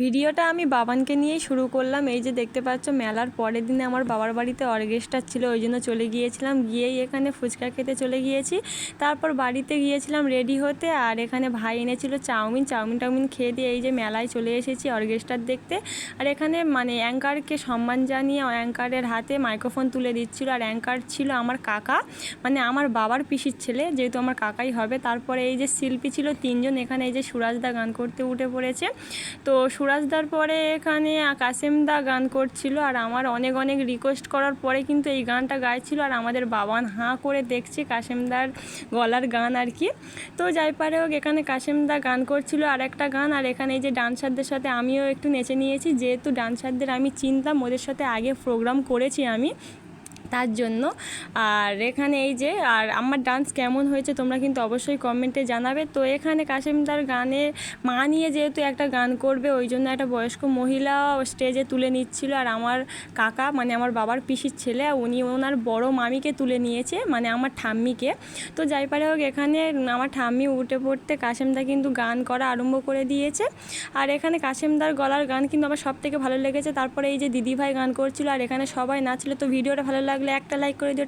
ভিডিওটা আমি বাবানকে নিয়েই শুরু করলাম। এই যে দেখতে পাচ্ছ, মেলার পরের দিনে আমার বাবার বাড়িতে অর্কেস্ট্রা ছিল, ওই জন্য চলে গিয়েছিলাম। গিয়েই এখানে ফুচকা খেতে চলে গিয়েছি। তারপর বাড়িতে গিয়েছিলাম রেডি হতে, আর এখানে ভাই এনেছিল চাউমিন খেয়ে দিয়ে এই যে মেলায় চলে এসেছি অর্কেস্ট্রা দেখতে। আর এখানে মানে অ্যাঙ্কারকে সম্মান জানিয়ে অ্যাঙ্কারের হাতে মাইক্রোফোন তুলে দিচ্ছিল, আর অ্যাঙ্কার ছিল আমার কাকা, মানে আমার বাবার পিসির ছেলে, যেহেতু আমার কাকাই হবে। তারপরে এই যে শিল্পী ছিল 3জন, এখানে এই যে সুরাজদা গান করতে উঠে পড়েছে। তো সুরাজদার পরে এখানে কাসেমদা গান করছিল, আর আমার অনেক অনেক রিকোয়েস্ট করার পরে কিন্তু এই গানটা গাইছিল, আর আমাদের বাবান হাঁ করে দেখছে কাসেমদার গলার গান আর কি। তো যাই পারে হোক, এখানে কাসেমদা গান করছিল আর একটা গান, আর এখানে এই যে ডান্সারদের সাথে আমিও একটু নেচে নিয়েছি, যেহেতু ডান্সারদের আমি চিনতাম, ওদের সাথে আগে প্রোগ্রাম করেছি আমি, তার জন্য। আর এখানে এই যে, আর আমার ডান্স কেমন হয়েছে তোমরা কিন্তু অবশ্যই কমেন্টে জানাবে। তো এখানে কাসেমদার গানে মা নিয়ে যেহেতু একটা গান করবে, ওই জন্য একটা বয়স্ক মহিলা স্টেজে তুলে নিচ্ছিল, আর আমার কাকা মানে আমার বাবার পিসির ছেলে, উনি ওনার বড় মামিকে তুলে নিয়েছে, মানে আমার ঠাম্মিকে। তো যাই পারে হোক, এখানে আমার ঠাম্মি উঠে পড়তে কাসেমদা কিন্তু গান করা আরম্ভ করে দিয়েছে। আর এখানে কাসেমদার গলার গান কিন্তু আমার সব থেকে ভালো লেগেছে। তারপরে এই যে দিদিভাই গান করছিল, আর এখানে সবাই নাচছিল। তো ভিডিওটা ভালো লাগলে একটা লাইক করে দিও।